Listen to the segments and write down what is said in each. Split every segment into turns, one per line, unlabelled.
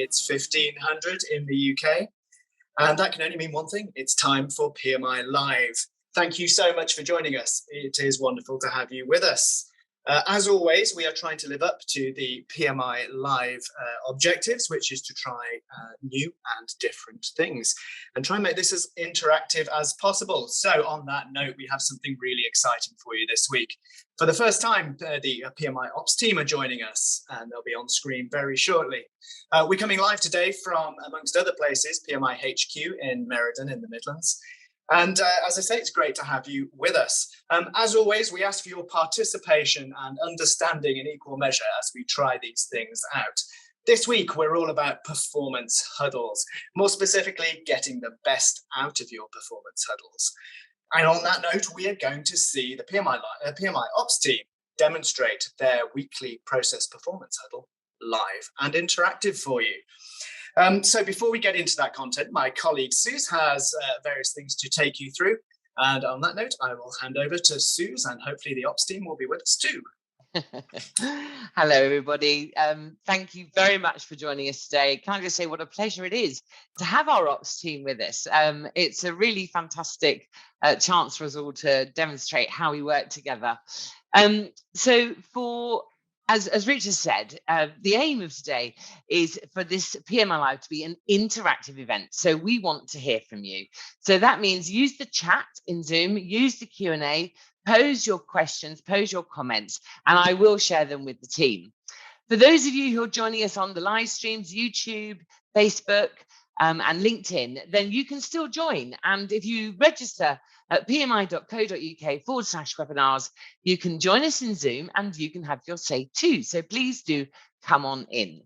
It's 1500 in the UK. And that can only mean one thing. It's time for PMI Live. Thank you so much for joining us. It is wonderful to have you with us. As always, we are trying to live up to the PMI Live objectives, which is to try new and different things and try and make this as interactive as possible. So on that note, we have something really exciting for you this week. For the first time, the PMI Ops team are joining us, and they'll be on screen very shortly. We're coming live today from, amongst other places, PMI HQ in Meriden in the Midlands. And as I say, it's great to have you with us. As always, we ask for your participation and understanding in equal measure as we try these things out. This week, we're all about performance huddles, more specifically, getting the best out of your performance huddles. And on that note, we are going to see the PMI Ops team demonstrate their weekly process performance huddle live and interactive for you. So before we get into that content, my colleague Suze has various things to take you through. And on that note, I will hand over to Suze, and hopefully the Ops team will be with us too.
Hello, everybody. Thank you very much for joining us today. Can I just say what a pleasure it is to have our Ops team with us. It's a really fantastic chance for us all to demonstrate how we work together. As Richard said, the aim of today is for this PMI Live to be an interactive event. So we want to hear from you. So that means use the chat in Zoom, use the Q&A, pose your questions, pose your comments, and I will share them with the team. For those of you who are joining us on the live streams, YouTube, Facebook, and LinkedIn, then you can still join. And if you register at pmi.co.uk/webinars, you can join us in Zoom and you can have your say too. So please do come on in.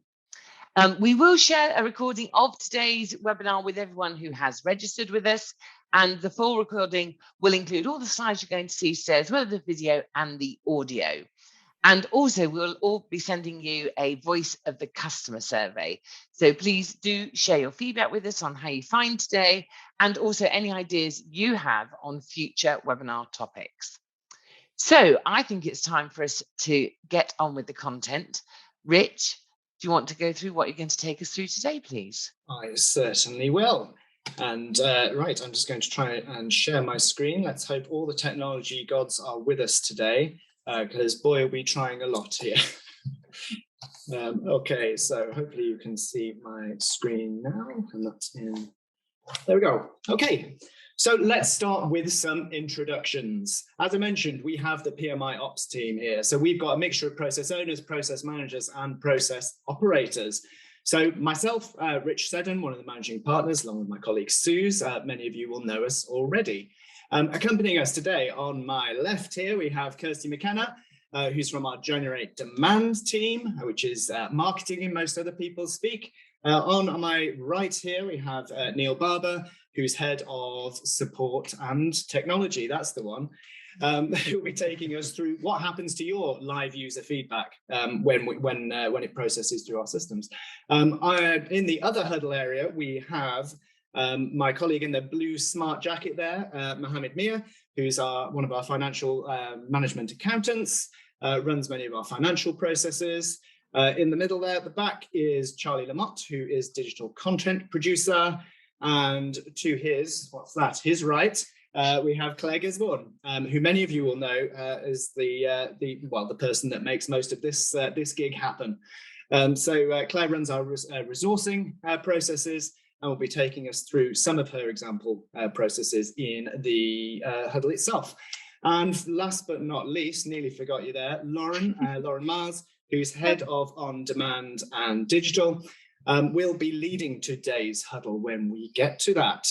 We will share a recording of today's webinar with everyone who has registered with us. And the full recording will include all the slides you're going to see today, as well as the video and the audio. And also, we'll all be sending you a voice of the customer survey. So please do share your feedback with us on how you find today, and also any ideas you have on future webinar topics. So I think it's time for us to get on with the content. Rich, do you want to go through what you're going to take us through today, please?
I certainly will. And right, I'm just going to try and share my screen. Let's hope all the technology gods are with us today. Because boy, are we trying a lot here. Okay, so hopefully you can see my screen now, and that's in. There we go. Okay, so let's start with some introductions. As I mentioned, we have the PMI Ops team here. So we've got a mixture of process owners, process managers, and process operators. So myself, Rich Seddon, one of the managing partners, along with my colleague Suze, many of you will know us already. Accompanying us today on my left here, we have Kirsty McKenna, who's from our Generate Demand team, which is marketing in most other people speak. On my right here, we have Neil Barber, who's head of support and technology. That's the one. Who will be taking us through what happens to your live user feedback when it processes through our systems. In the other huddle area, we have my colleague in the blue smart jacket there, Mohammed Mia, who's one of our financial management accountants, runs many of our financial processes. In the middle there at the back is Charlie Lamotte, who is digital content producer. And to his right, we have Claire Gisborne, who many of you will know as the person that makes most of this gig happen. So Claire runs our resourcing processes, and will be taking us through some of her example processes in the huddle itself. And last but not least, nearly forgot you there, Lauren Mars, who's head of on-demand and digital, will be leading today's huddle when we get to that.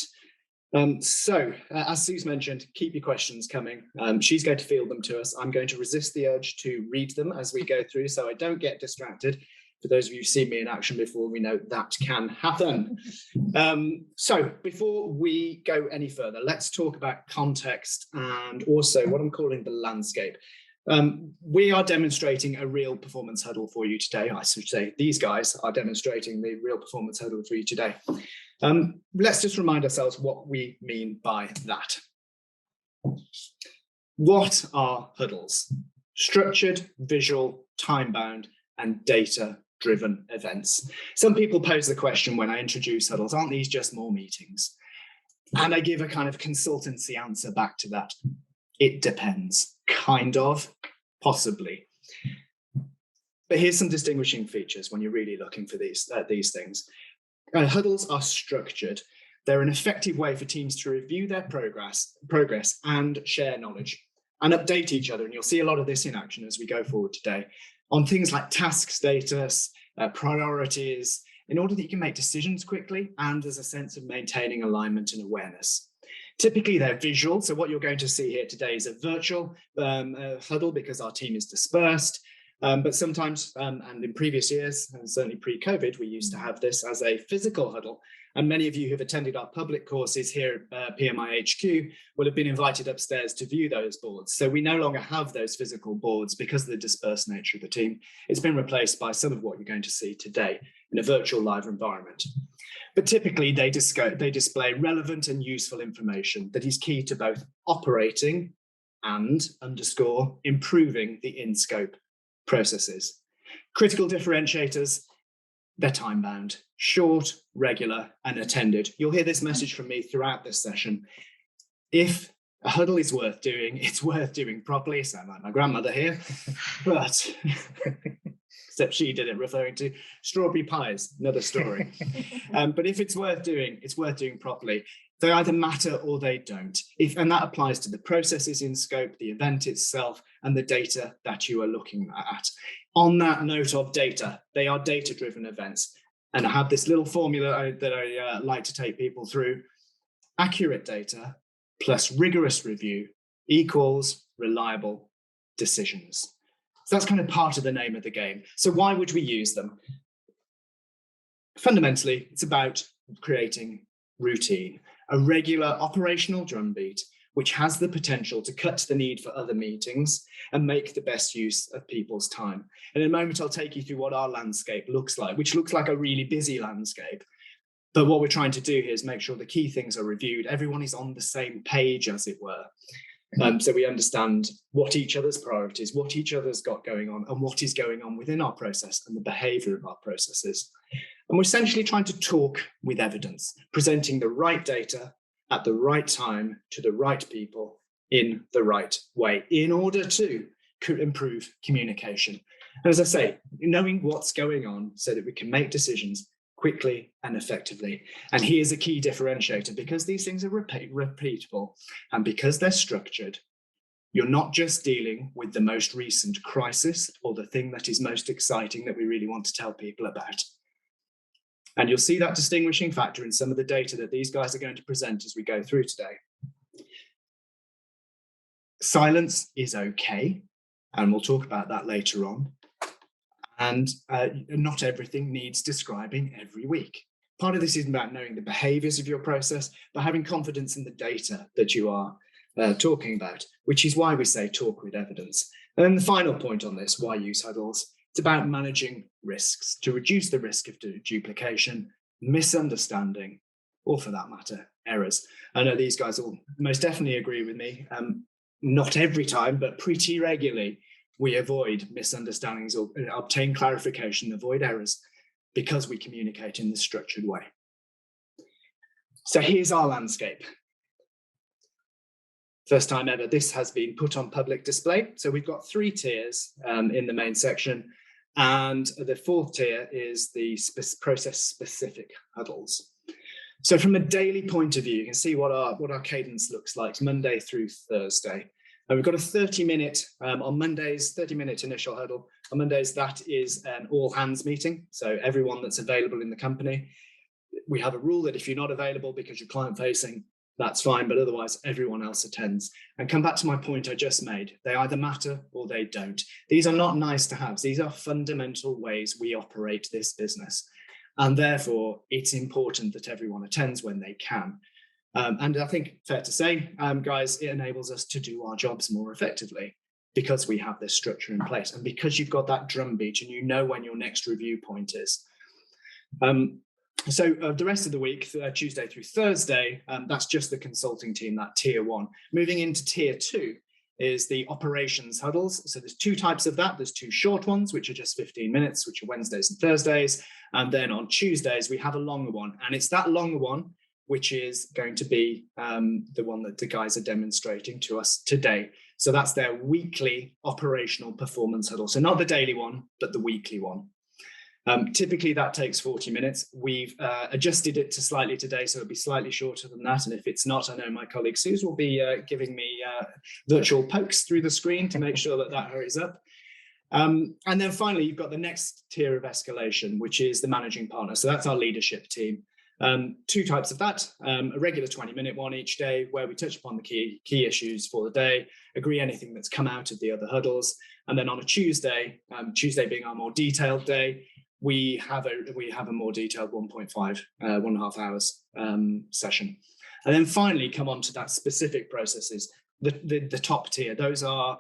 So, as Suze mentioned, keep your questions coming. She's going to field them to us. I'm going to resist the urge to read them as we go through so I don't get distracted. For those of you who've seen me in action before, we know that can happen. So before we go any further, let's talk about context and also what I'm calling the landscape. We are demonstrating a real performance huddle for you today. I should say these guys are demonstrating the real performance huddle for you today. Let's just remind ourselves what we mean by that. What are huddles? Structured, visual, time-bound, and data driven events. Some people pose the question when I introduce huddles, aren't these just more meetings? And I give a kind of consultancy answer back to that. It depends, kind of, possibly. But here's some distinguishing features when you're really looking for these things. Huddles are structured. They're an effective way for teams to review their progress and share knowledge and update each other. And you'll see a lot of this in action as we go forward today on things like task status, priorities, in order that you can make decisions quickly and there's a sense of maintaining alignment and awareness. Typically, they're visual. So what you're going to see here today is a virtual huddle because our team is dispersed. But sometimes, and in previous years, and certainly pre-COVID, we used to have this as a physical huddle. And many of you who've attended our public courses here at PMI HQ will have been invited upstairs to view those boards. So we no longer have those physical boards because of the dispersed nature of the team. It's been replaced by some of what you're going to see today in a virtual live environment. But typically they display relevant and useful information that is key to both operating and improving the in-scope processes. Critical differentiators, they're time-bound, short, regular, and attended. You'll hear this message from me throughout this session. If a huddle is worth doing, it's worth doing properly. Sound like my grandmother here, but except she did it referring to strawberry pies, another story. But if it's worth doing properly. They either matter or they don't. And that applies to the processes in scope, the event itself, and the data that you are looking at. On that note of data, they are data-driven events. And I have this little formula that I like to take people through. Accurate data plus rigorous review equals reliable decisions. So that's kind of part of the name of the game. So why would we use them? Fundamentally, it's about creating routine, a regular operational drumbeat, which has the potential to cut the need for other meetings and make the best use of people's time. And in a moment, I'll take you through what our landscape looks like, which looks like a really busy landscape. But what we're trying to do here is make sure the key things are reviewed. Everyone is on the same page, as it were. So we understand what each other's priorities, what each other's got going on, and what is going on within our process and the behavior of our processes. And we're essentially trying to talk with evidence, presenting the right data at the right time to the right people in the right way in order to improve communication. And as I say, knowing what's going on so that we can make decisions quickly and effectively. And here's a key differentiator, because these things are repeatable and because they're structured, you're not just dealing with the most recent crisis or the thing that is most exciting that we really want to tell people about. And you'll see that distinguishing factor in some of the data that these guys are going to present as we go through today. Silence is okay, and we'll talk about that later on. And not everything needs describing every week. Part of this is about knowing the behaviors of your process, but having confidence in the data that you are talking about, which is why we say talk with evidence. And then the final point on this, why use huddles? It's about managing risks to reduce the risk of duplication, misunderstanding, or for that matter, errors. I know these guys will most definitely agree with me. Not every time, but pretty regularly, we avoid misunderstandings or obtain clarification, avoid errors, because we communicate in this structured way. So here's our landscape. First time ever, this has been put on public display. So we've got 3 tiers in the main section. And the 4th tier is the process-specific huddles. So from a daily point of view, you can see what our cadence looks like Monday through Thursday. And we've got a 30-minute, on Mondays, 30-minute initial huddle. On Mondays, that is an all-hands meeting. So everyone that's available in the company. We have a rule that if you're not available because you're client-facing, that's fine, but otherwise everyone else attends. And come back to my point I just made. They either matter or they don't. These are not nice to have. These are fundamental ways we operate this business. And therefore, it's important that everyone attends when they can. And I think fair to say, guys, it enables us to do our jobs more effectively because we have this structure in place and because you've got that drumbeat and you know when your next review point is. So the rest of the week, Tuesday through Thursday, that's just the consulting team, that tier 1. Moving into tier 2 is the operations huddles. So there's two types of that. There's two short ones, which are just 15 minutes, which are Wednesdays and Thursdays. And then on Tuesdays, we have a longer one. And it's that longer one which is going to be the one that the guys are demonstrating to us today. So that's their weekly operational performance huddle. So not the daily one, but the weekly one. Typically that takes 40 minutes. We've adjusted it to slightly today, so it'll be slightly shorter than that. And if it's not, I know my colleague Suze will be giving me virtual pokes through the screen to make sure that that hurries up. And then finally, you've got the next tier of escalation, which is the managing partner. So that's our leadership team. Two types of that, a regular 20-minute one each day where we touch upon the key issues for the day, agree anything that's come out of the other huddles. And then on a Tuesday, Tuesday being our more detailed day, we have a more detailed 1.5 hours session. And then finally come on to that specific processes, the top tier. Those are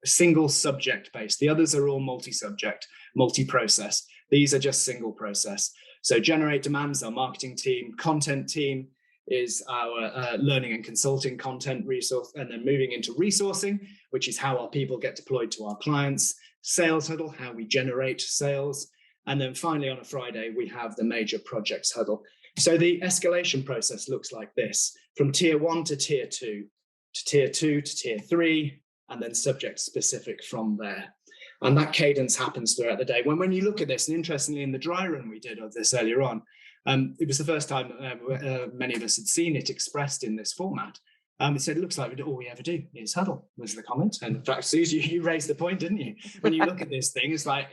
single subject based. The others are all multi-subject, multi-process. These are just single process. So generate demands, our marketing team, content team is our learning and consulting content resource, and then moving into resourcing, which is how our people get deployed to our clients, sales huddle, how we generate sales. And then finally on a Friday, we have the major projects huddle. So the escalation process looks like this, from tier 1 to tier 2, to tier 2 to tier 3, and then subject specific from there. And that cadence happens throughout the day. When you look at this, and interestingly, in the dry run we did of this earlier on, it was the first time many of us had seen it expressed in this format. It said, it looks like all we ever do is huddle, was the comment. And in fact, Susie, you raised the point, didn't you? When you look at this thing, it's like,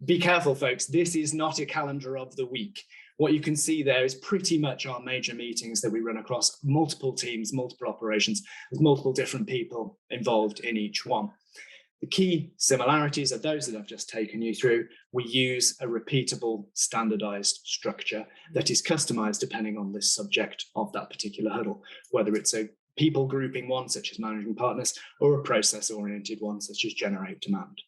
be careful, folks. This is not a calendar of the week. What you can see there is pretty much our major meetings that we run across multiple teams, multiple operations, with multiple different people involved in each one. The key similarities are those that I've just taken you through. We use a repeatable, standardized structure that is customized depending on the subject of that particular huddle, whether it's a people grouping one, such as managing partners, or a process-oriented one, such as generate demand.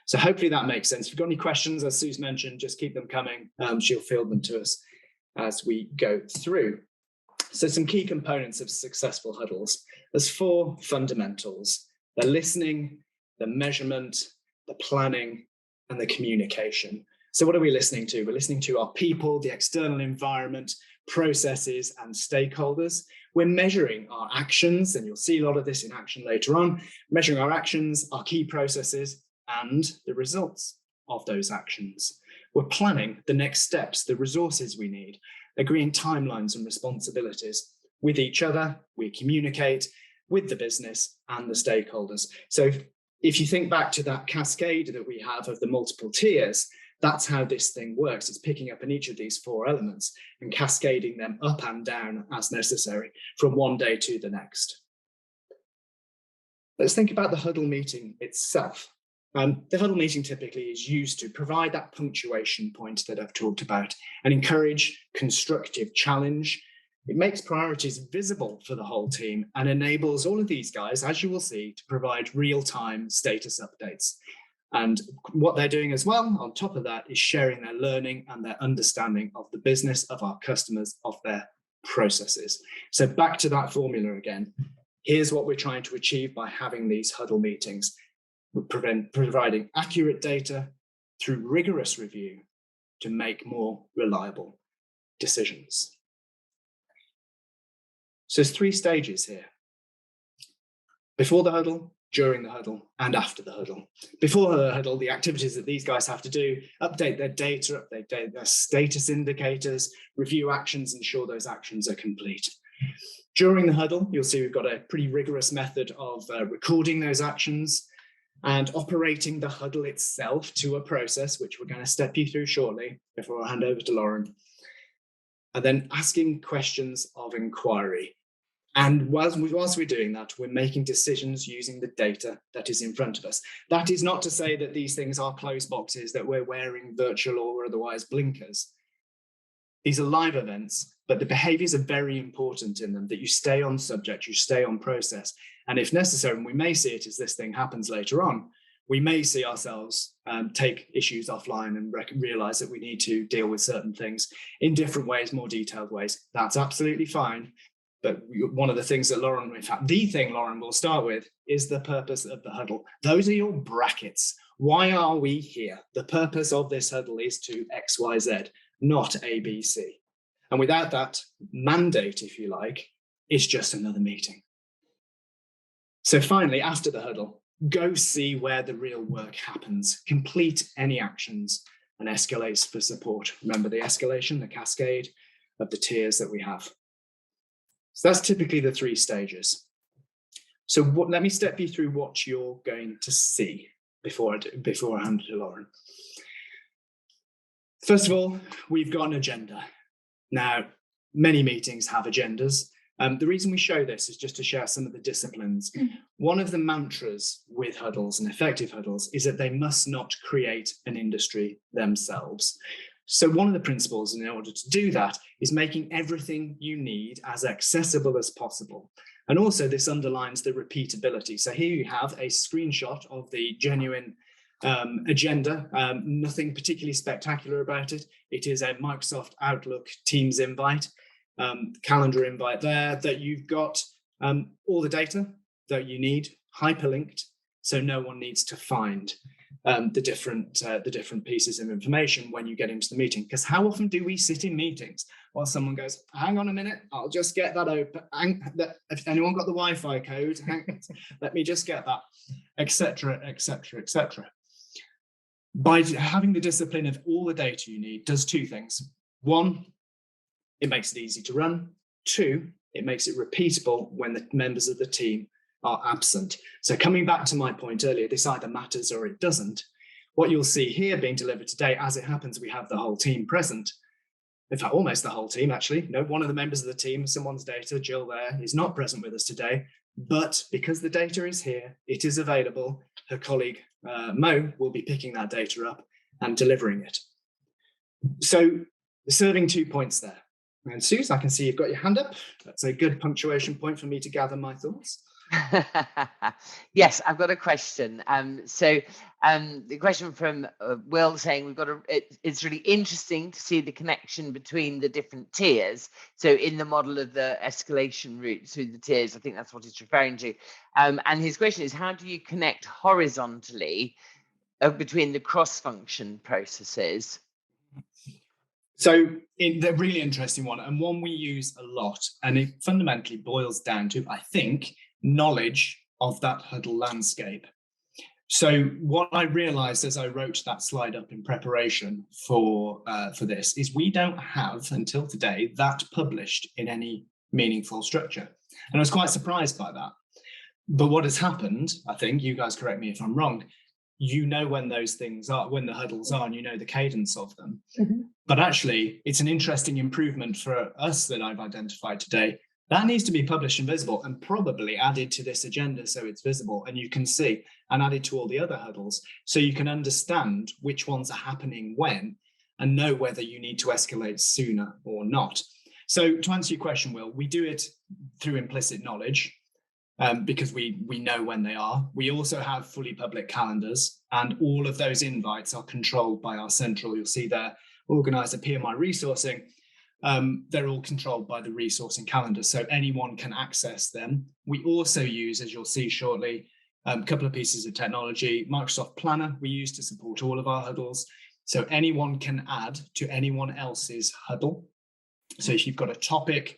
So hopefully that makes sense. If you've got any questions, as Suze mentioned, just keep them coming. She'll field them to us as we go through. So some key components of successful huddles. There's 4 fundamentals: the listening, the measurement, the planning, and the communication. So what are we listening to? We're listening to our people, the external environment, processes, and stakeholders. We're measuring our actions, and you'll see a lot of this in action later on, measuring our actions, our key processes, and the results of those actions. We're planning the next steps, the resources we need, agreeing timelines and responsibilities. With each other, we communicate with the business and the stakeholders. So if you think back to that cascade that we have of the multiple tiers, that's how this thing works. It's picking up in each of these 4 elements and cascading them up and down as necessary from one day to the next. Let's think about the huddle meeting itself. The huddle meeting typically is used to provide that punctuation point that I've talked about and encourage constructive challenge. It makes priorities visible for the whole team and enables all of these guys, as you will see, to provide real-time status updates. And what they're doing as well, on top of that, is sharing their learning and their understanding of the business, of our customers, of their processes. So back to that formula again. Here's what we're trying to achieve by having these huddle meetings. We're providing accurate data through rigorous review to make more reliable decisions. So there's 3 stages here: before the huddle, during the huddle, and after the huddle. Before the huddle, the activities that these guys have to do: update their data, update their status indicators, review actions, ensure those actions are complete. During the huddle, you'll see we've got a pretty rigorous method of recording those actions and operating the huddle itself to a process, which we're going to step you through shortly before I hand over to Lauren. And then asking questions of inquiry. And whilst we're doing that, we're making decisions using the data that is in front of us. That is not to say that these things are closed boxes, that we're wearing virtual or otherwise blinkers. These are live events, but the behaviors are very important in them, that you stay on subject, you stay on process. And if necessary, and we may see it as this thing happens later on, we may see ourselves take issues offline and realize that we need to deal with certain things in different ways, more detailed ways. That's absolutely fine. But one of the things that Lauren, in fact, the thing Lauren will start with is the purpose of the huddle. Those are your brackets. Why are we here? The purpose of this huddle is to X, Y, Z, not A, B, C. And without that mandate, if you like, it's just another meeting. So finally, after the huddle, go see where the real work happens, complete any actions, and escalate for support. Remember the escalation, the cascade of the tiers that we have. So that's typically the 3 stages. So let me step you through what you're going to see before I hand it to Lauren. First of all, we've got an agenda. Now, many meetings have agendas. The reason we show this is just to share some of the disciplines. One of the mantras with huddles and effective huddles is that they must not create an industry themselves. So one of the principles in order to do that is making everything you need as accessible as possible. And also this underlines the repeatability. So here you have a screenshot of the genuine agenda, nothing particularly spectacular about it. It is a Microsoft Outlook Teams invite, calendar invite there that you've got all the data that you need hyperlinked, so no one needs to find the different pieces of information when you get into the meeting. Because how often do we sit in meetings while someone goes, hang on a minute, I'll just get that open. If anyone got the Wi-Fi code, let me just get that, etc., etc., etc. By having the discipline of all the data you need does 2 things. 1, it makes it easy to run. 2, it makes it repeatable when the members of the team are absent. So coming back to my point earlier, this either matters or it doesn't. What you'll see here being delivered today, as it happens, we have the whole team present. In fact, almost the whole team, actually. No, one of the members of the team, someone's data, Jill there, is not present with us today. But because the data is here, it is available. Her colleague, Mo, will be picking that data up and delivering it. So serving 2 points there. And Suze, I can see you've got your hand up. That's a good punctuation point for me to gather my thoughts.
Yes, I've got a question. The question from Will saying it's really interesting to see the connection between the different tiers. So in the model of the escalation route through the tiers, I think that's what it's referring to. And his question is, how do you connect horizontally between the cross-function processes?
So the really interesting one, and one we use a lot, and it fundamentally boils down to, I think, knowledge of that huddle landscape. So what I realized as I wrote that slide up in preparation for this is we don't have, until today, that published in any meaningful structure. And I was quite surprised by that. But what has happened, I think, you guys correct me if I'm wrong, you know when those things are, when the huddles are, and you know the cadence of them. Mm-hmm. But actually, it's an interesting improvement for us that I've identified today. That needs to be published and visible and probably added to this agenda so it's visible and you can see, and added to all the other huddles so you can understand which ones are happening when and know whether you need to escalate sooner or not. So to answer your question, Will, we do it through implicit knowledge because we know when they are. We also have fully public calendars and all of those invites are controlled by our central, you'll see there, organizer PMI resourcing. They're all controlled by the resourcing calendar, so anyone can access them. We also use, as you'll see shortly, a couple of pieces of technology. Microsoft Planner we use to support all of our huddles. So anyone can add to anyone else's huddle. So if you've got a topic,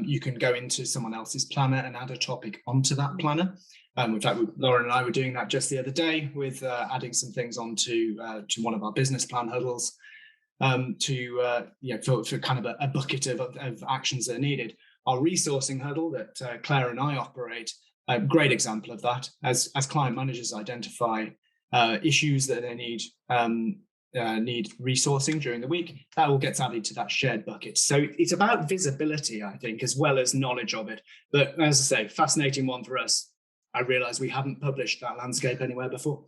you can go into someone else's planner and add a topic onto that planner. In fact, Lauren and I were doing that just the other day with adding some things onto to one of our business plan huddles. For kind of a bucket of actions that are needed. Our resourcing huddle that Claire and I operate, a great example of that. As client managers identify issues that they need resourcing during the week, that all gets added to that shared bucket. So it's about visibility, I think, as well as knowledge of it. But as I say, fascinating one for us. I realize we haven't published that landscape anywhere before.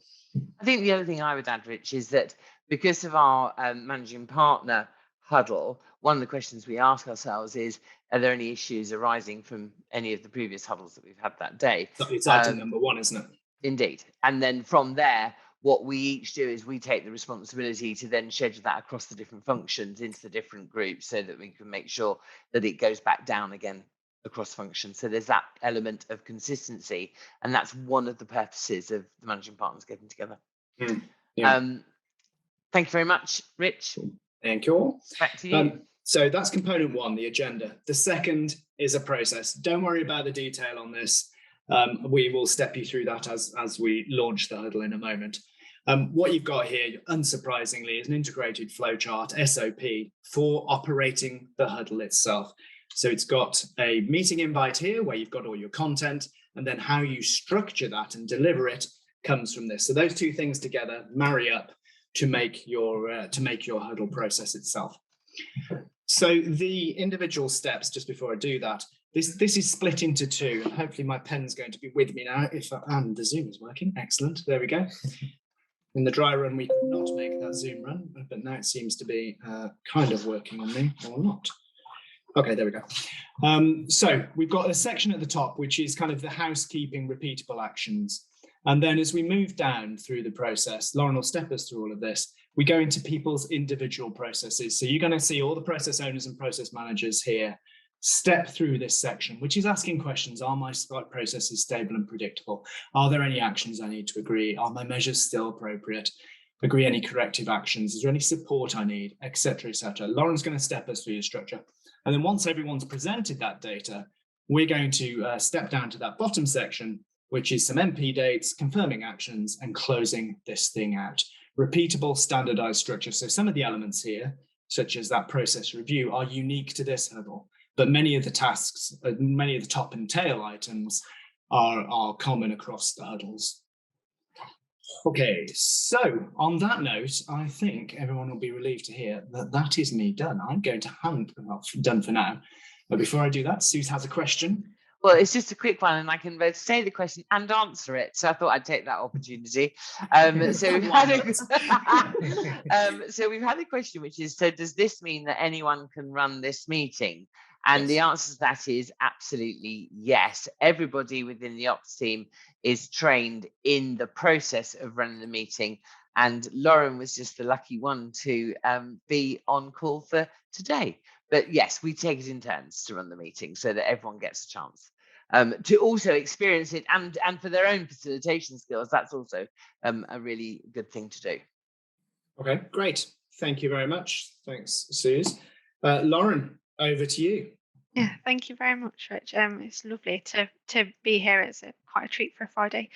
I think the other thing I would add, Rich, is that because of our managing partner huddle, one of the questions we ask ourselves is, are there any issues arising from any of the previous huddles that we've had that day?
It's item number 1, isn't it?
Indeed. And then from there, what we each do is we take the responsibility to then schedule that across the different functions into the different groups so that we can make sure that it goes back down again across functions. So there's that element of consistency, and that's one of the purposes of the managing partners getting together. Thank you very much, Rich.
Thank you all.
Back to you.
So that's component one, the agenda. The second is a process. Don't worry about the detail on this. We will step you through that as we launch the huddle in a moment. What you've got here, unsurprisingly, is an integrated flowchart, SOP, for operating the huddle itself. So it's got a meeting invite here where you've got all your content, and then how you structure that and deliver it comes from this. So those two things together marry up to make your huddle process itself. So the individual steps, just before I do that, this is split into two. Hopefully my pen's going to be with me now, and the Zoom is working. Excellent. There we go. In the dry run, we could not make that Zoom run, but now it seems to be kind of working on me, or not. Okay, there we go. So we've got a section at the top, which is kind of the housekeeping repeatable actions. And then as we move down through the process, Lauren will step us through all of this. We go into people's individual processes. So you're going to see all the process owners and process managers here step through this section, which is asking questions. Are my processes stable and predictable? Are there any actions I need to agree? Are my measures still appropriate? Agree any corrective actions? Is there any support I need, etc., etc.? Lauren's going to step us through the structure. And then once everyone's presented that data, we're going to step down to that bottom section, which is some MP dates, confirming actions, and closing this thing out. Repeatable, standardized structure. So some of the elements here, such as that process review, are unique to this huddle, but many of the tasks, many of the top and tail items are common across the huddles. Okay, so on that note, I think everyone will be relieved to hear that that is me done. I'm going to done for now. But before I do that, Suze has a question.
Well, it's just a quick one, and I can both say the question and answer it. So I thought I'd take that opportunity. So we've had a question, which is: so does this mean that anyone can run this meeting? And yes. The answer to that is absolutely yes. Everybody within the ops team is trained in the process of running the meeting. And Lauren was just the lucky one to be on call for today. But yes, we take it in turns to run the meeting so that everyone gets a chance to also experience it, and for their own facilitation skills. That's also a really good thing to do.
Okay, great. Thank you very much. Thanks, Suze. Lauren, over to you.
Yeah, thank you very much, Rich. It's lovely to be here. It's quite a treat for a Friday.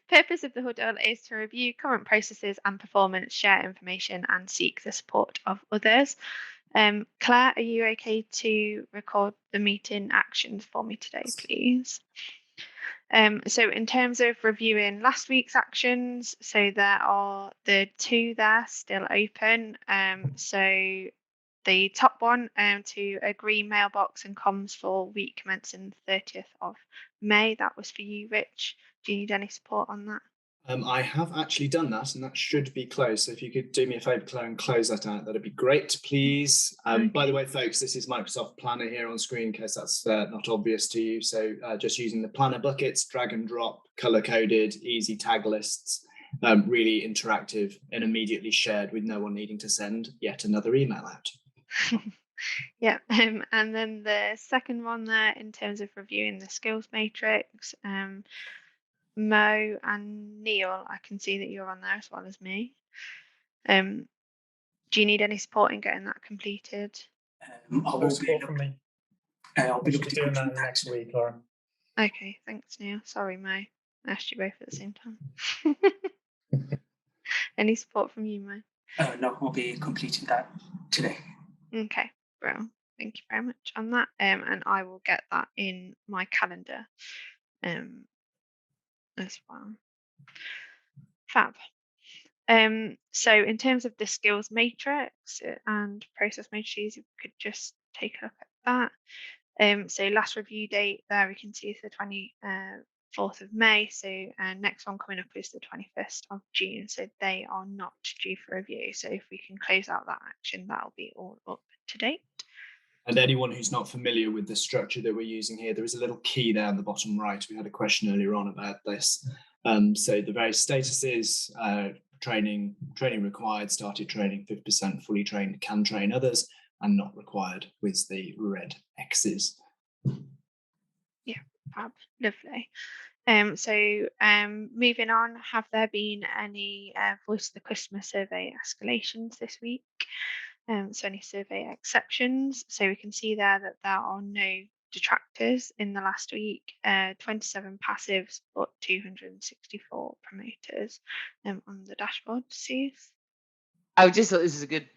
Purpose of the huddle is to review current processes and performance, share information, and seek the support of others. Claire, are you okay to record the meeting actions for me today, please? So in terms of reviewing last week's actions, so there are the two there still open. So the top one, to agree mailbox and comms for week commencing the 30th of May. That was for you, Rich. Do you need any support on that?
I have actually done that, and that should be closed. So if you could do me a favor, Claire, and close that out, that'd be great, please. Okay. By the way, folks, this is Microsoft Planner here on screen, in case that's not obvious to you. So just using the planner buckets, drag and drop, color-coded, easy tag lists, really interactive and immediately shared with no one needing to send yet another email out.
Yeah, and then the second one there, in terms of reviewing the skills matrix, Mo and Neil, I can see that you're on there as well as me. Do you need any support in getting that completed?
I'll be looking at doing that next week, Lauren.
Okay, thanks, Neil. Sorry, Mo. I asked you both at the same time. Any support from you, Mo?
No, I'll be completing that today.
Okay, well, thank you very much on that. And I will get that in my calendar as well. Fab. So in terms of the skills matrix and process matrices, you could just take a look at that. So last review date there we can see is the 24th of May. So next one coming up is the 21st of June. So they are not due for review. So if we can close out that action, that'll be all up to date.
And anyone who's not familiar with the structure that we're using here, there is a little key there on the bottom right. We had a question earlier on about this. So the various statuses, training required, started training, 50% fully trained, can train others. and not required with the red X's.
Yeah, fab, lovely. Moving on, have there been any Voice of the Customer survey escalations this week? So any survey exceptions? So we can see there that there are no detractors in the last week, 27 passives, but 264 promoters on the dashboard. Suze?
I just thought this is a good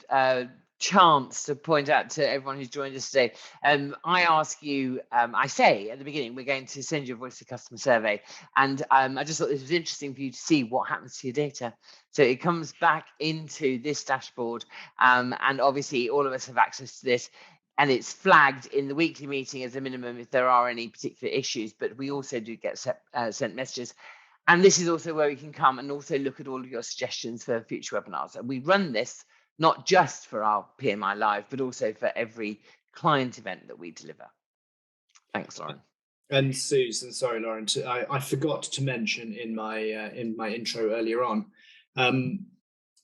chance to point out to everyone who's joined us today. I ask you, I say at the beginning, we're going to send you a Voice of Customer survey. And I just thought this was interesting for you to see what happens to your data. So it comes back into this dashboard. And obviously all of us have access to this. And it's flagged in the weekly meeting as a minimum if there are any particular issues. But we also do get sent messages. And this is also where we can come and also look at all of your suggestions for future webinars. And we run this not just for our PMI Live, but also for every client event that we deliver. Thanks, Lauren.
And Susan, sorry, Lauren, I forgot to mention in my intro earlier on,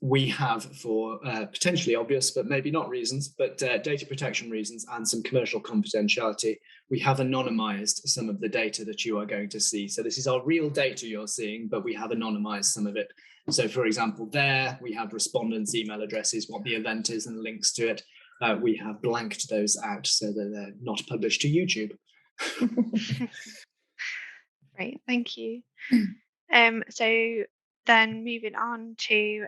we have, for potentially obvious, but maybe not reasons, but data protection reasons and some commercial confidentiality, we have anonymized some of the data that you are going to see. So this is our real data you're seeing, but we have anonymized some of it. So for example, there we have respondents' email addresses, what the event is and links to it. We have blanked those out so that they're not published to YouTube.
Great, thank you. So then moving on to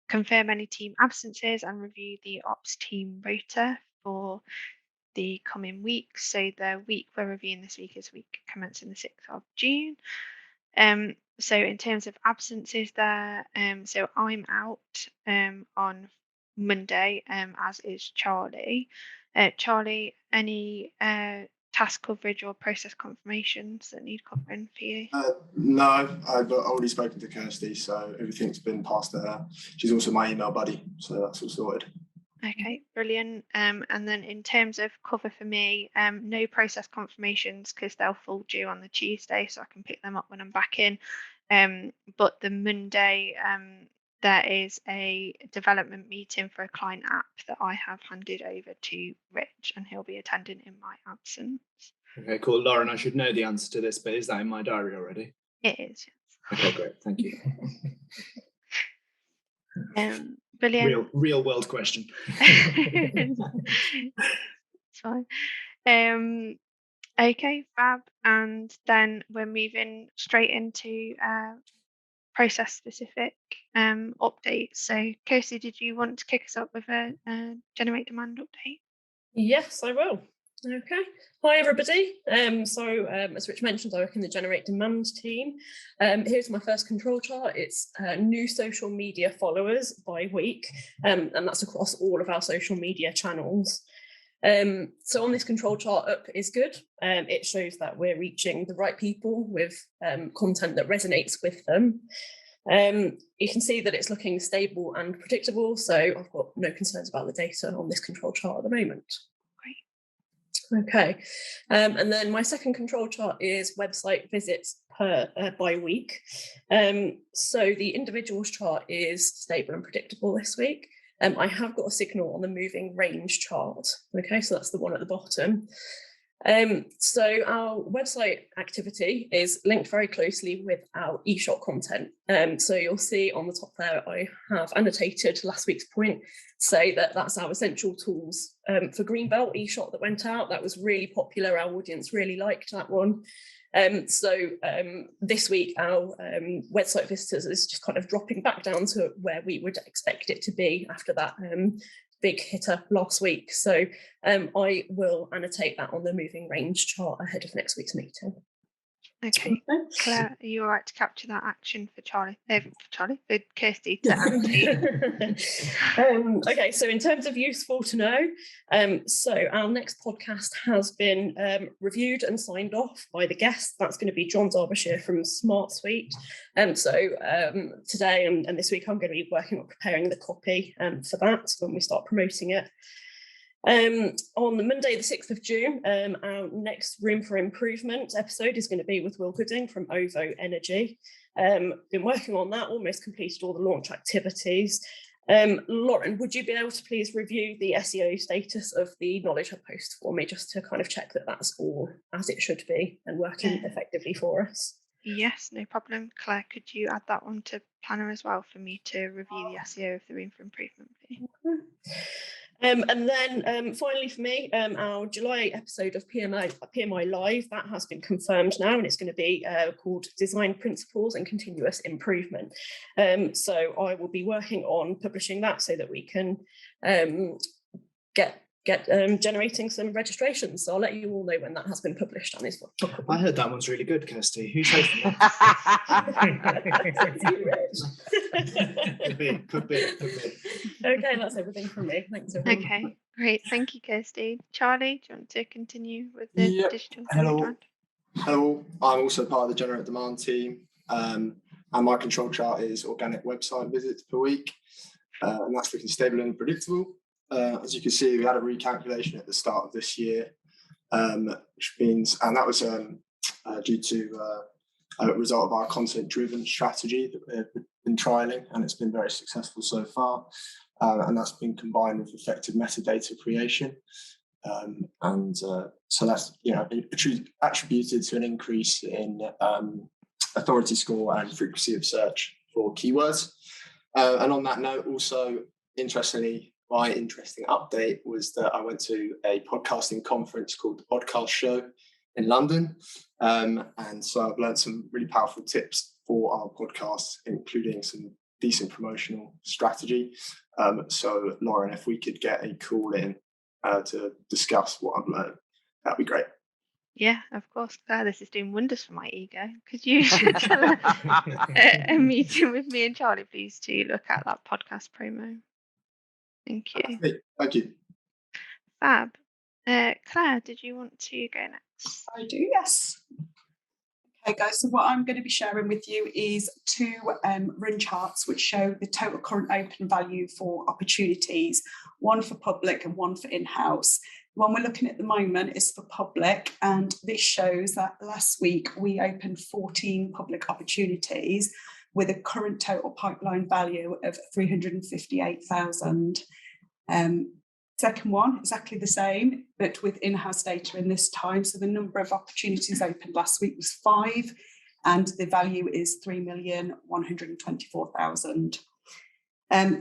confirm any team absences and review the ops team ROTA for the coming week. So the week we're reviewing this week is week commencing the 6th of June. So in terms of absences there, so I'm out on Monday, as is Charlie. Charlie, any task coverage or process confirmations that need covering for you?
No, I've already spoken to Kirsty, so everything's been passed to her. She's also my email buddy, so that's all sorted.
Okay, brilliant. And then in terms of cover for me, no process confirmations because they'll fall due on the Tuesday, so I can pick them up when I'm back in. But the Monday, there is a development meeting for a client app that I have handed over to Rich, and he'll be attending in my absence.
Okay, cool. Lauren, I should know the answer to this, but is that in my diary already?
It is, yes.
Okay, great. Thank you.
Brilliant.
Real world question.
It's fine. Okay, fab. And then we're moving straight into process specific updates. So Kirsty, did you want to kick us up with a generate demand update?
Yes, I will. Okay. Hi, everybody. As Rich mentioned, I work in the Generate Demand team. Here's my first control chart. It's new social media followers by week, and that's across all of our social media channels. So on this control chart, up is good. It shows that we're reaching the right people with content that resonates with them. You can see that it's looking stable and predictable, so I've got no concerns about the data on this control chart at the moment. Okay, and then my second control chart is website visits by week. So the individuals chart is stable and predictable this week. I have got a signal on the moving range chart. Okay, so that's the one at the bottom. So our website activity is linked very closely with our eShop content. So you'll see on the top there, I have annotated last week's point, say that that's our essential tools for Greenbelt eShop that went out. That was really popular. Our audience really liked that one. This week, our website visitors is just kind of dropping back down to where we would expect it to be after that big hitter last week. So I will annotate that on the moving range chart ahead of next week's meeting.
Okay, Claire, are you all right to capture that action for for Kirsty to annotate?
Okay, so in terms of useful to know, so our next podcast has been reviewed and signed off by the guest. That's going to be John Derbyshire from Smart Suite. Today and this week, I'm going to be working on preparing the copy for that when we start promoting it. On the Monday, the 6th of June, our next Room for Improvement episode is going to be with Will Gooding from OVO Energy. Been working on that, almost completed all the launch activities. Lauren, would you be able to please review the SEO status of the Knowledge Hub post for me, just to kind of check that that's all as it should be and working effectively for us?
Yes, no problem. Claire, could you add that one to Planner as well for me to review the SEO if the room for improvement?
And then finally for me, our July episode of PMI Live, that has been confirmed now, and it's going to be called Design Principles and Continuous Improvement. So I will be working on publishing that so that we can get generating some registrations. So I'll let you all know when that has been published on this one.
I heard that one's really good, Kirsty. Who's hosting that? Could be.
Okay, that's everything from me. Thanks, everyone.
Okay, great. Thank you, Kirsty. Charlie, do you want to continue with the digital?
Hello. I'm also part of the Generate Demand team, and my control chart is organic website visits per week, and that's looking stable and predictable. As you can see, we had a recalculation at the start of this year, which means, and that was due to a result of our content-driven strategy that we've been trialing, and it's been very successful so far. And that's been combined with effective metadata creation, so that's attributed to an increase in authority score and frequency of search for keywords. And on that note, also interestingly, my interesting update was that I went to a podcasting conference called the Podcast Show in London. And so I've learned some really powerful tips for our podcast, including some decent promotional strategy. So Lauren, if we could get a call in to discuss what I've learned, that'd be great.
Yeah, of course. Claire, this is doing wonders for my ego. Could you schedule a meeting with me and Charlie, please, to look at that podcast promo? Thank you.
Thank you.
Fab. Claire, did you want to go next?
I do, yes. Okay, guys, so what I'm going to be sharing with you is two run charts which show the total current open value for opportunities, one for public and one for in-house. The one we're looking at the moment is for public, and this shows that last week we opened 14 public opportunities with a current total pipeline value of 358,000. Second one, exactly the same, but with in-house data in this time. So the number of opportunities opened last week was 5, and the value is 3,124,000.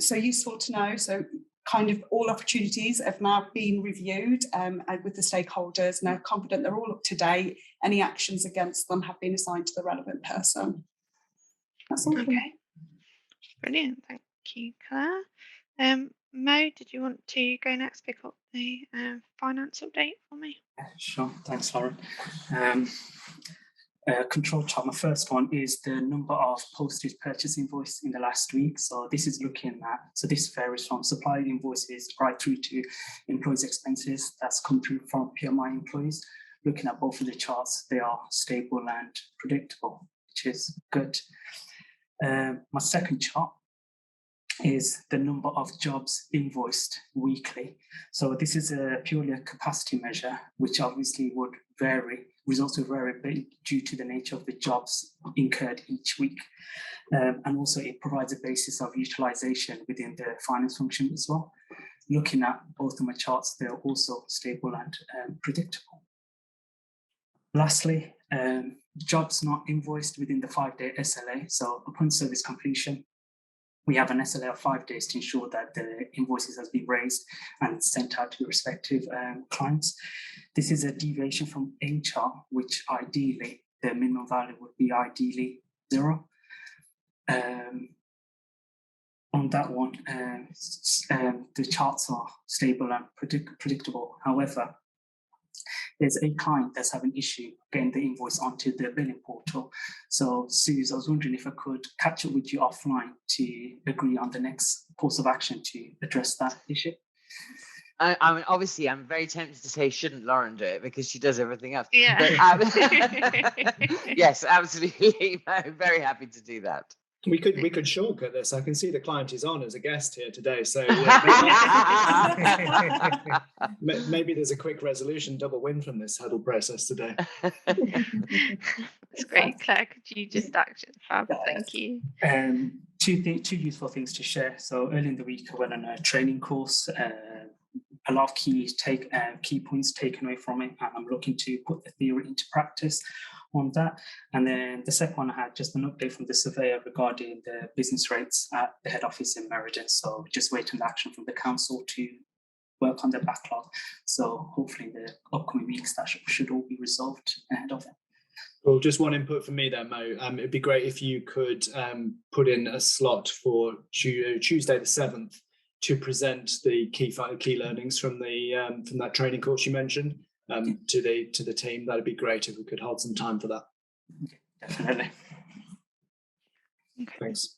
So useful to know. So kind of all opportunities have now been reviewed with the stakeholders, and are confident they're all up to date. Any actions against them have been assigned to the relevant person. That's all.
Okay. Brilliant. Thank you, Claire. Mo, did you want to go next, pick up the finance update for me?
Yeah, sure. Thanks, Lauren. Control chart, my first one is the number of posted purchase invoice in the last week. So this is looking at, so this varies from supplier invoices right through to employees' expenses. That's come through from PMI employees. Looking at both of the charts, they are stable and predictable, which is good. My second chart is the number of jobs invoiced weekly. So this is purely a capacity measure, which obviously would vary, results will vary due to the nature of the jobs incurred each week. And also it provides a basis of utilization within the finance function as well. Looking at both of my charts, they're also stable and predictable. Lastly, jobs not invoiced within the 5-day SLA. So upon service completion, we have an SLA of 5 days to ensure that the invoices has been raised and sent out to the respective clients. This is a deviation from HR, which ideally the minimum value would be ideally 0. On that one, the charts are stable and predictable. However, there's a client that's having an issue getting the invoice onto the billing portal. So, Suze, I was wondering if I could catch up with you offline to agree on the next course of action to address that issue.
I mean, obviously, I'm very tempted to say, shouldn't Lauren do it because she does everything else?
Yeah.
But, yes, absolutely. I'm very happy to do that.
We could shortcut this. I can see the client is on as a guest here today, so yeah, maybe there's a quick resolution, double win from this huddle process today.
That's great, Claire. Could you just action? Fab, thank you.
two useful things to share. So early in the week, I went on a training course. A lot of key points taken away from it, and I'm looking to put the theory into practice on that. And then the second one, I had just an update from the surveyor regarding the business rates at the head office in Meriden. So just waiting the action from the council to work on the backlog. So hopefully in the upcoming weeks that should all be resolved ahead of it.
Well, just one input from me there, Mo. It'd be great if you could put in a slot for Tuesday the 7th to present the key learnings from that training course you mentioned to the team. That'd be great if we could hold some time for that.
Okay, definitely.
Okay.
Thanks.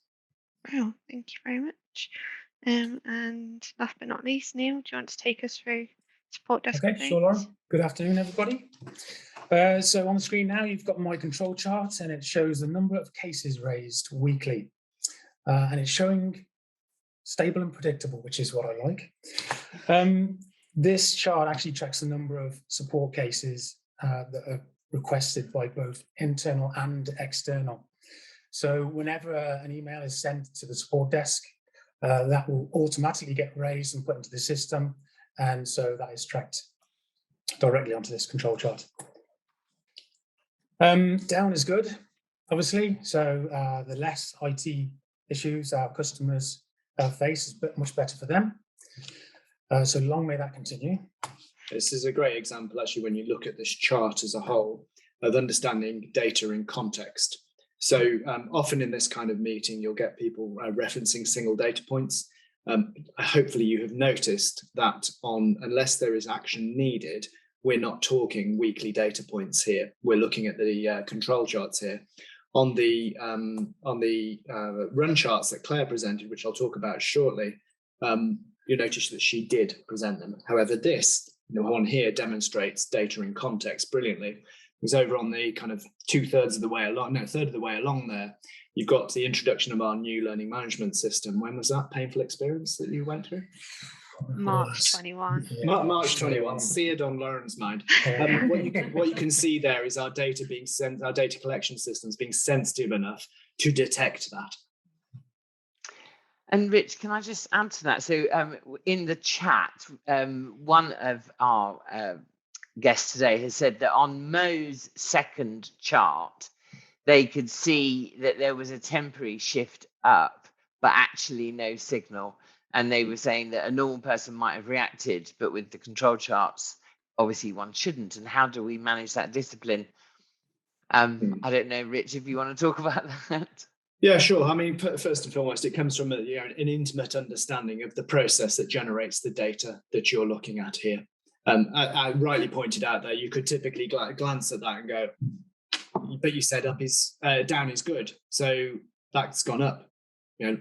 Well, thank you very much. And last but not least, Neil, do you want to take us through support desk
Okay,
updates?
sure, Lauren. Good afternoon, everybody. So on the screen now, you've got my control chart, and it shows the number of cases raised weekly. And it's showing stable and predictable, which is what I like. This chart actually tracks the number of support cases that are requested by both internal and external. So whenever an email is sent to the support desk, that will automatically get raised and put into the system. And so that is tracked directly onto this control chart. Down is good, obviously. So the less IT issues our customers face is much better for them. So long may that continue.
This is a great example, actually, when you look at this chart as a whole, of understanding data in context. So often in this kind of meeting, you'll get people referencing single data points. Hopefully you have noticed that unless there is action needed, we're not talking weekly data points here. We're looking at the control charts here. On the run charts that Claire presented, which I'll talk about shortly, you notice that she did present them. However, this one here demonstrates data in context brilliantly. Because over on the kind of third of the way along there, you've got the introduction of our new learning management system. When was that painful experience that you went through?
March 21.
Yeah.
March 21. Seared on Lauren's mind. What you can see there is our data collection systems being sensitive enough to detect that.
And Rich, can I just add to that? So in the chat, one of our guests today has said that on Mo's second chart, they could see that there was a temporary shift up, but actually no signal. And they were saying that a normal person might have reacted, but with the control charts, obviously one shouldn't. And how do we manage that discipline? I don't know, Rich, if you want to talk about that.
Yeah, sure. I mean, first and foremost, it comes from an intimate understanding of the process that generates the data that you're looking at here. I rightly pointed out that you could typically glance at that and go, but you said down is good, so that's gone up.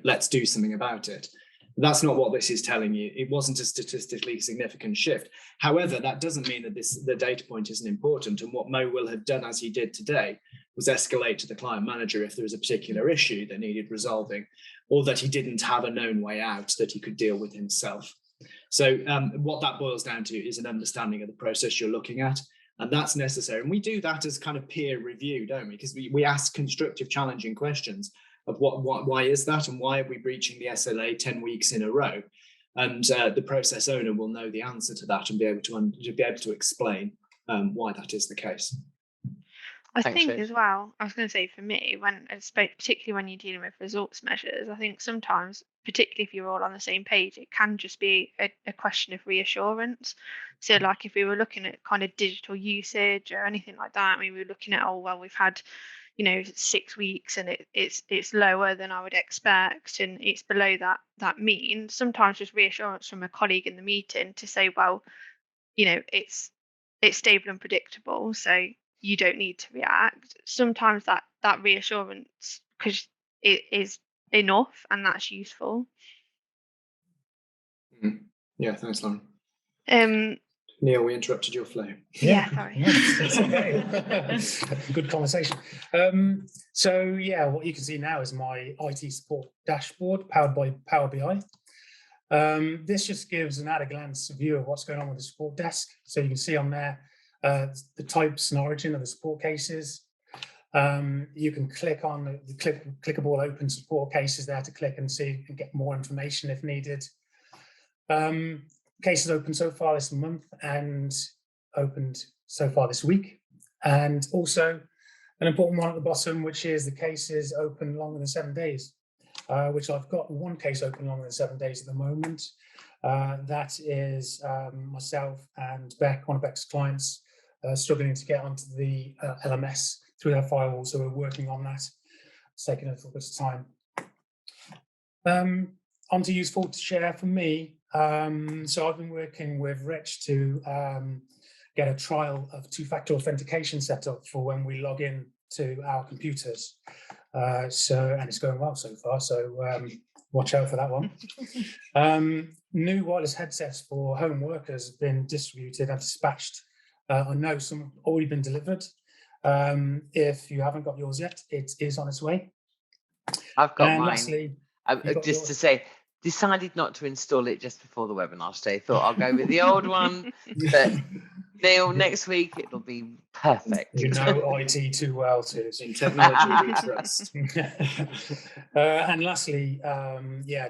Let's do something about it. That's not what this is telling you. It wasn't a statistically significant shift. However, that doesn't mean that the data point isn't important. And what Mo will have done, as he did today, was escalate to the client manager if there was a particular issue that needed resolving, or that he didn't have a known way out that he could deal with himself. So what that boils down to is an understanding of the process you're looking at. And that's necessary. And we do that as kind of peer review, don't we? Because we ask constructive, challenging questions of why is that, and why are we breaching the SLA 10 weeks in a row? And the process owner will know the answer to that and be able to explain why that is the case.
I think as well, I was going to say for me, particularly when you're dealing with results measures, I think sometimes, particularly if you're all on the same page, it can just be a question of reassurance. So like if we were looking at kind of digital usage or anything like that, I mean, we were looking at, we've had 6 weeks and it's lower than I would expect and it's below that mean. Sometimes just reassurance from a colleague in the meeting to say, well, it's stable and predictable, so you don't need to react. Sometimes that reassurance, because it is enough, and that's useful.
Yeah, thanks, Lauren. Neil, we interrupted your flow.
Yeah, sorry.
It's okay. Good conversation. So yeah, what you can see now is my IT support dashboard powered by Power BI. This just gives an at-a-glance view of what's going on with the support desk. So you can see on there the types and origin of the support cases. You can click on the clickable open support cases there to click and see and get more information if needed. Cases open so far this month and opened so far this week. And also an important one at the bottom, which is the cases open longer than 7 days, which I've got one case open longer than 7 days at the moment. That is myself and Beck, one of Beck's clients, struggling to get onto the LMS through their firewall. So we're working on that. It's taken a little bit of time. On to useful to share for me. So I've been working with Rich to get a trial of two-factor authentication set up for when we log in to our computers. And it's going well so far. So watch out for that one. New wireless headsets for home workers have been distributed and dispatched. I know some have already been delivered. If you haven't got yours yet, it is on its way.
I've got
And
mine.
lastly,
Just to say, decided not to install it just before the webinar today. Thought I'll go with the old one, but Neil, next week it'll be perfect.
You know IT too well to
In technology we trust.
And lastly,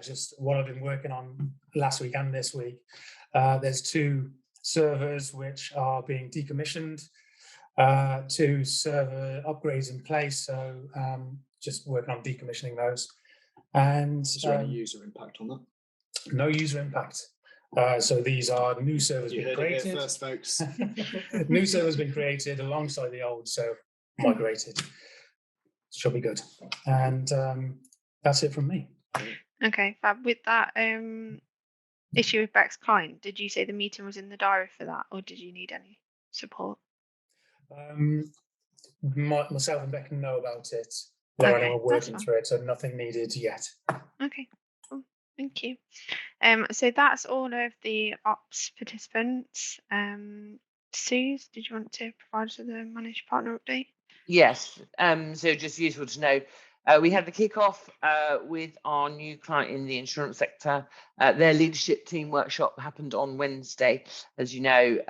just what I've been working on last week and this week. There's 2 servers which are being decommissioned, 2 server upgrades in place. So just working on decommissioning those. And
is there any user impact on that?
No user impact. So these are new servers being created.
You heard it here first, folks.
New servers been created alongside the old, so migrated. Should be good. And that's it from me.
Okay, fab. With that issue with Beck's client, did you say the meeting was in the diary for that, or did you need any support?
Myself and Beck know about it.
Okay,
We're working through it, so nothing needed yet.
Okay, cool. Thank you. So that's all of the ops participants. Suze, did you want to provide us with a managed partner update?
Yes. So just useful to know. We had the kickoff with our new client in the insurance sector. Their leadership team workshop happened on Wednesday. As you know,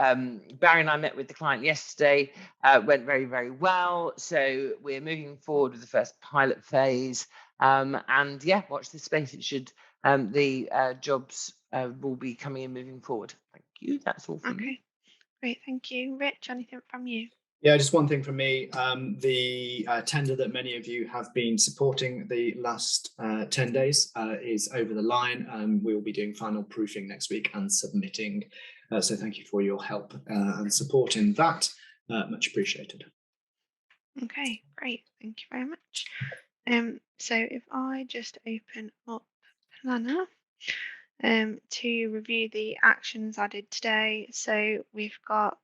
Barry and I met with the client yesterday. Went very, very well. So we're moving forward with the first pilot phase. And yeah, watch this space. It should, the jobs will be coming in moving forward. Thank you. That's all from me.
Okay, great. Thank you. Rich, anything from you?
Yeah, just one thing from me. The tender that many of you have been supporting the last 10 days is over the line. We will be doing final proofing next week and submitting. So thank you for your help and support in that. Much appreciated.
Okay, great. Thank you very much. So if I just open up Planner to review the actions added today. So we've got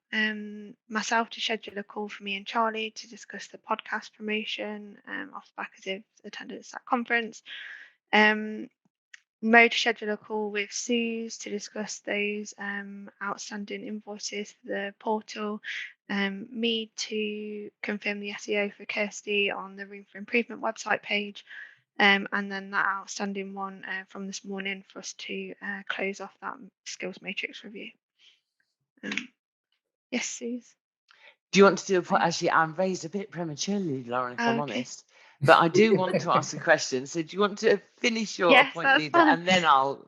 myself to schedule a call for me and Charlie to discuss the podcast promotion off the back of attendance at conference. Mo to schedule a call with Suze to discuss those outstanding invoices for the portal. Me to confirm the SEO for Kirsty on the Room for Improvement website page. And then that outstanding one from this morning for us to close off that skills matrix review. Yes, Suze.
Do you want to do a point? Actually, I'm raised a bit prematurely, Lauren, if I'm honest. But I do want to ask a question. So do you want to finish your point leader and then I'll...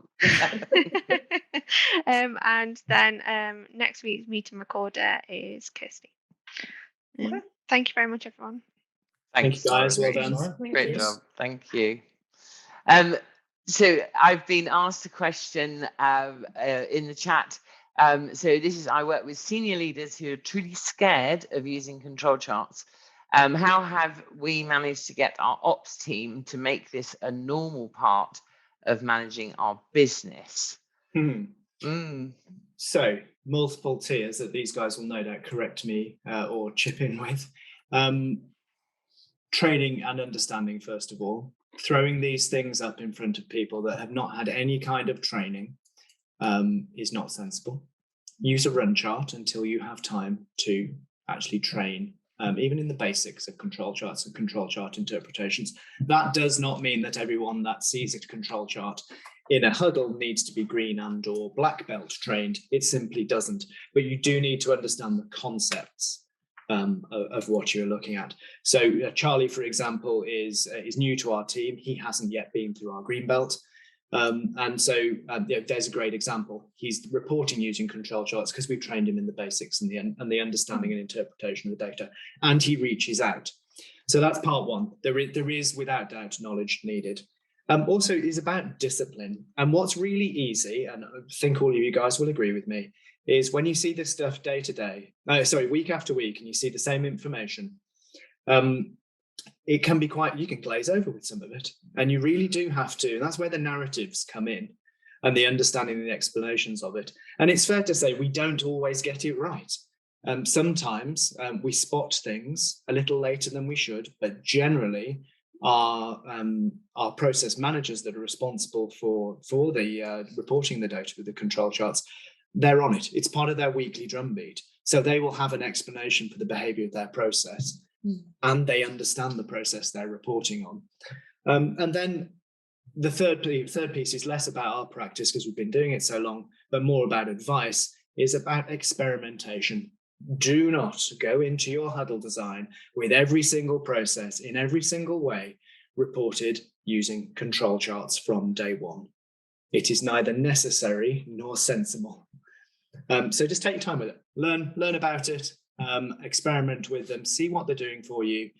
and then next week's meeting recorder is Kirsty. Thank you very much, everyone.
Thank you, guys. Well done.
Great job. Thank you. So I've been asked a question in the chat. So this is, I work with senior leaders who are truly scared of using control charts. How have we managed to get our ops team to make this a normal part of managing our business?
So multiple tiers that these guys will no doubt correct me or chip in with. Training and understanding, first of all. Throwing these things up in front of people that have not had any kind of training is not sensible. Use a run chart until you have time to actually train, even in the basics of control charts and control chart interpretations. That does not mean that everyone that sees a control chart in a huddle needs to be green and or black belt trained. It simply doesn't. But you do need to understand the concepts of what you're looking at. So Charlie, for example, is new to our team. He hasn't yet been through our green belt. And so there's a great example. He's reporting using control charts because we've trained him in the basics and the understanding and interpretation of the data, and he reaches out. So that's part one. There is without doubt knowledge needed. Also, it is about discipline. And what's really easy, and I think all of you guys will agree with me, is when you see this stuff week after week, and you see the same information, it can be you can glaze over with some of it. And you really do have to, and that's where the narratives come in and the understanding and the explanations of it. And it's fair to say we don't always get it right. Sometimes we spot things a little later than we should, but generally our process managers that are responsible for the reporting the data with the control charts, they're on it. It's part of their weekly drumbeat. So they will have an explanation for the behavior of their process, and they understand the process they're reporting on. And then the third piece is less about our practice because we've been doing it so long, but more about advice, is about experimentation. Do not go into your huddle design with every single process in every single way reported using control charts from day one. It is neither necessary nor sensible. So just take your time with it. Learn about it, experiment with them, see what they're doing for you.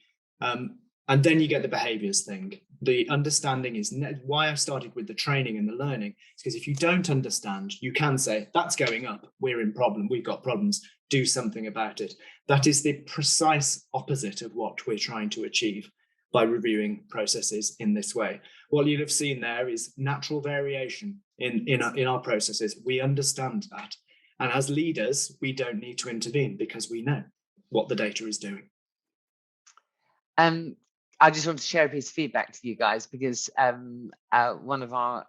And then you get the behaviors thing. The understanding is why I started with the training and the learning. It's because if you don't understand, you can say, that's going up. we've got problems. Do something about it. That is the precise opposite of what we're trying to achieve by reviewing processes in this way. What you'll have seen there is natural variation in our processes. We understand that. And as leaders, we don't need to intervene because we know what the data is doing.
I just want to share a piece of feedback to you guys because one of our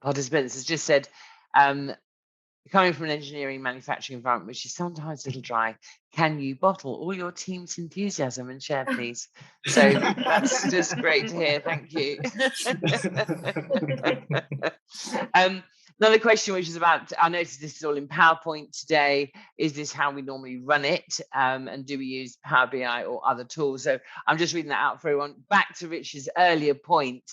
participants has just said, coming from an engineering manufacturing environment, which is sometimes a little dry, can you bottle all your team's enthusiasm and share, please? So that's just great to hear. Thank you. Another question, which is about, I noticed this is all in PowerPoint today. Is this how we normally run it? And do we use Power BI or other tools? So I'm just reading that out for everyone. Back to Rich's earlier point,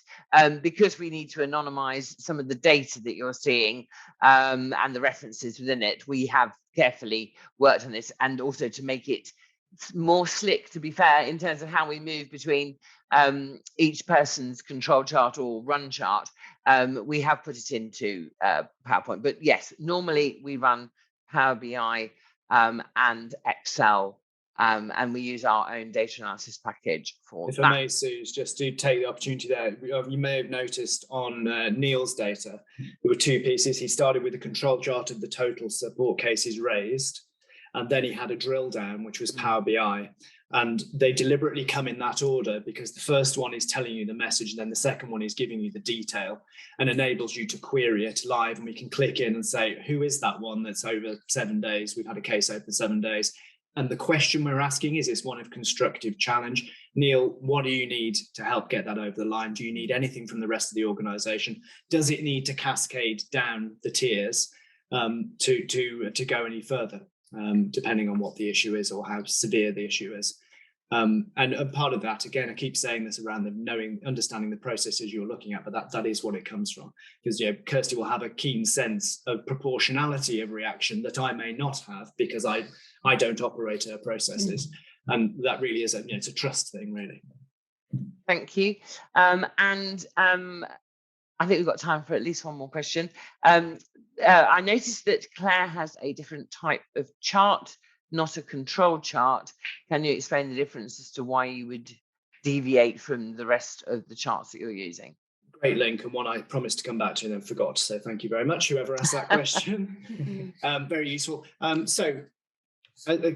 because we need to anonymize some of the data that you're seeing and the references within it, we have carefully worked on this, and also to make it more slick, to be fair, in terms of how we move between each person's control chart or run chart. We have put it into PowerPoint, but yes, normally we run Power BI and Excel, and we use our own data analysis package for that.
If I may, Suze, just to take the opportunity there, you may have noticed on Neil's data, there were two pieces. He started with a control chart of the total support cases raised, and then he had a drill down, which was Power BI. And they deliberately come in that order because the first one is telling you the message, and then the second one is giving you the detail and enables you to query it live. And we can click in and say, who is that one that's over 7 days? We've had a case open 7 days. And the question we're asking is one of constructive challenge. Neil, what do you need to help get that over the line? Do you need anything from the rest of the organization? Does it need to cascade down the tiers to go any further? Depending on what the issue is or how severe the issue is. And part of that, again, I keep saying this around the understanding the processes you're looking at, but that is what it comes from. Because Kirsty will have a keen sense of proportionality of reaction that I may not have because I don't operate her processes. And that really is it's a trust thing, really.
Thank you. And I think we've got time for at least one more question. I noticed that Claire has a different type of chart, not a control chart. Can you explain the difference as to why you would deviate from the rest of the charts that you're using?
Great link, and one I promised to come back to and then forgot. So thank you very much, whoever asked that question. Very useful. So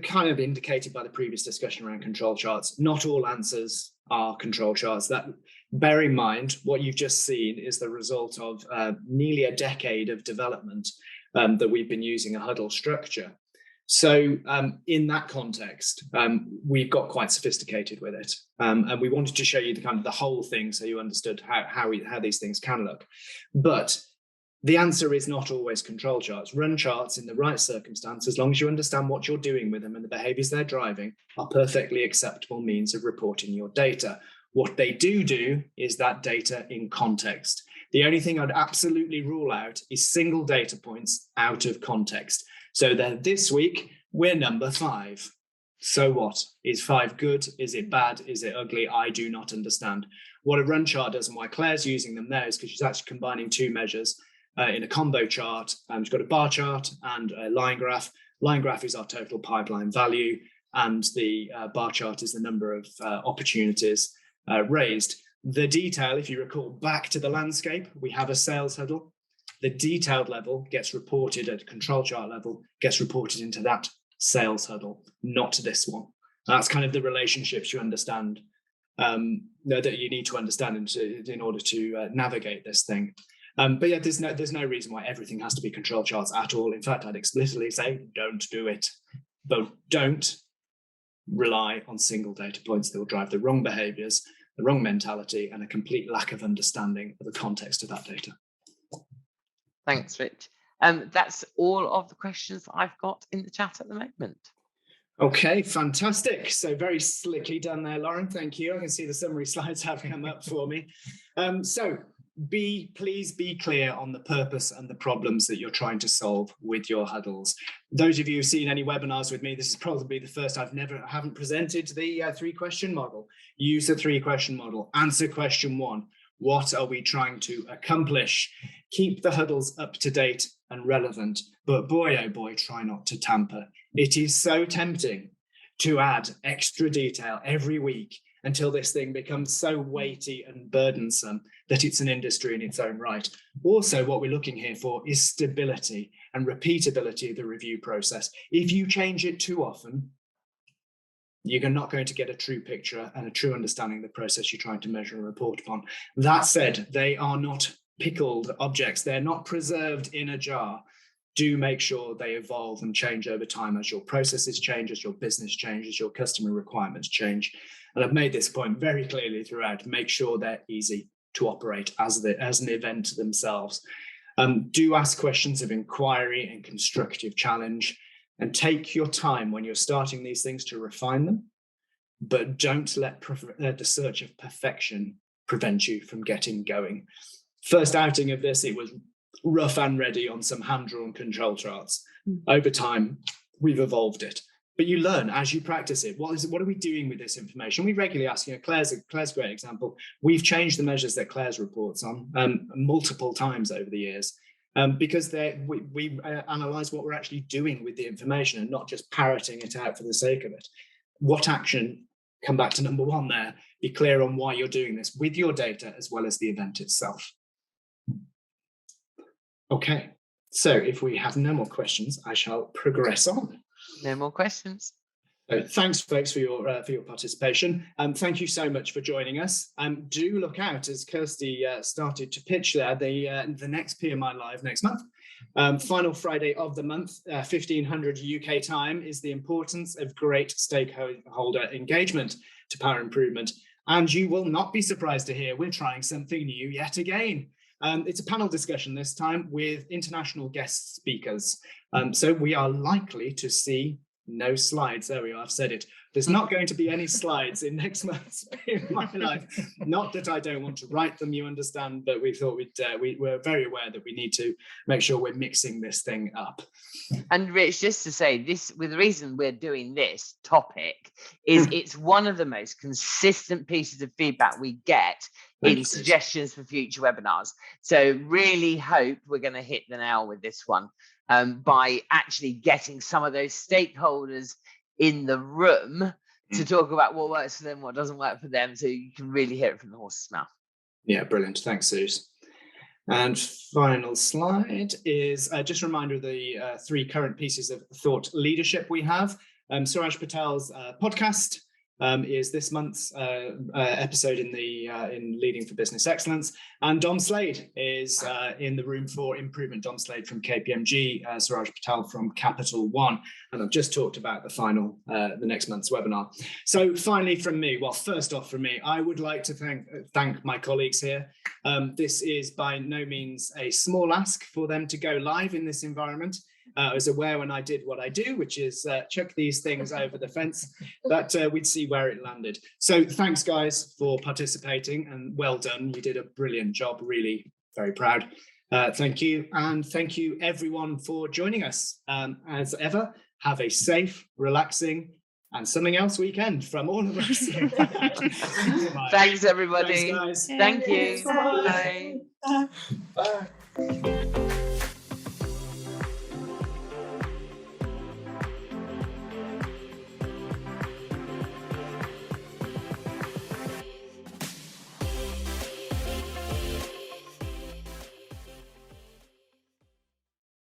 kind of indicated by the previous discussion around control charts, not all answers are control charts. That, bear in mind, what you've just seen is the result of nearly a decade of development that we've been using a huddle structure. So in that context, we've got quite sophisticated with it, and we wanted to show you the whole thing so you understood how these things can look. But The answer is not always control charts. Run charts in the right circumstance, as long as you understand what you're doing with them and the behaviors they're driving, are perfectly acceptable means of reporting your data. What they do is that data in context. The only thing I'd absolutely rule out is single data points out of context. So then this week, we're number 5. So what? Is 5 good? Is it bad? Is it ugly? I do not understand. What a run chart does and why Claire's using them there is because she's actually combining 2 measures in a combo chart. She's got a bar chart and a line graph. Line graph is our total pipeline value, and the bar chart is the number of opportunities raised. The detail, if you recall back to the landscape, we have a sales huddle. The detailed level gets reported at control chart level, gets reported into that sales huddle, not this one. That's kind of the relationships you understand, that you need to understand in order to navigate this thing. But yeah, there's no reason why everything has to be control charts at all. In fact, I'd explicitly say don't do it, but don't rely on single data points that will drive the wrong behaviors, the wrong mentality, and a complete lack of understanding of the context of that data.
Thanks, Rich. That's all of the questions I've got in the chat at the moment.
Okay, fantastic. So very slickly done there, Lauren. Thank you. I can see the summary slides have come up for me. So please be clear on the purpose and the problems that you're trying to solve with your huddles. Those of you who've seen any webinars with me, this is probably the first I haven't presented the 3-question model. Use the 3-question model. Answer question 1. What are we trying to accomplish? Keep the huddles up to date and relevant, but boy, oh boy, try not to tamper. It is so tempting to add extra detail every week until this thing becomes so weighty and burdensome that it's an industry in its own right. Also, what we're looking here for is stability and repeatability of the review process. If you change it too often, you're not going to get a true picture and a true understanding of the process you're trying to measure and report upon. That said, they are not pickled objects. They're not preserved in a jar. Do make sure they evolve and change over time as your processes change, as your business changes, your customer requirements change. And I've made this point very clearly throughout. Make sure they're easy to operate as an event themselves. Do ask questions of inquiry and constructive challenge, and take your time when you're starting these things to refine them, but don't let the search of perfection prevent you from getting going. First outing of this, it was rough and ready on some hand-drawn control charts. Over time, we've evolved it. But you learn as you practice it. What are we doing with this information? We regularly ask, Claire's a great example. We've changed the measures that Claire's reports on multiple times over the years because we analyze what we're actually doing with the information and not just parroting it out for the sake of it. What action? Come back to number 1 there. Be clear on why you're doing this with your data as well as the event itself. Okay, so if we have no more questions, I shall progress on.
No more questions.
So thanks, folks, for your participation. Thank you so much for joining us. Do look out, as Kirsty started to pitch there, the next PMI Live next month. Final Friday of the month, 1500 UK time, is the importance of great stakeholder engagement to power improvement. And you will not be surprised to hear we're trying something new yet again. It's a panel discussion this time with international guest speakers. So we are likely to see no slides. There we are, I've said it. There's not going to be any slides in next month's PMI Live. Not that I don't want to write them, you understand, but we thought we're very aware that we need to make sure we're mixing this thing up.
And Rich, just to say this, with the reason we're doing this topic is it's one of the most consistent pieces of feedback we get in suggestions for future webinars. So really hope we're going to hit the nail with this one by actually getting some of those stakeholders in the room to talk about what works for them, what doesn't work for them, so you can really hear it from the horse's mouth. Yeah, brilliant. Thanks, Suze. And final slide is just a reminder of the 3 current pieces of thought leadership we have. Suraj Patel's podcast,
is this month's episode in Leading for Business Excellence. And Dom Slade is in the room for improvement. Dom Slade from KPMG, Suraj Patel from Capital One. And I've just talked about the next month's webinar. So finally from me, well, first off from me, I would like to thank my colleagues here. This is by no means a small ask for them to go live in this environment. I was aware when I did what I do, which is chuck these things over the fence, that we'd see where it landed. So thanks, guys, for participating, and well done. You did a brilliant job, really very proud. Thank you. And thank you, everyone, for joining us. As ever, have a safe, relaxing, and something else weekend from all of us.
Thanks, everybody.
Thanks, guys.
Thank you.
Bye.
Bye.
Bye.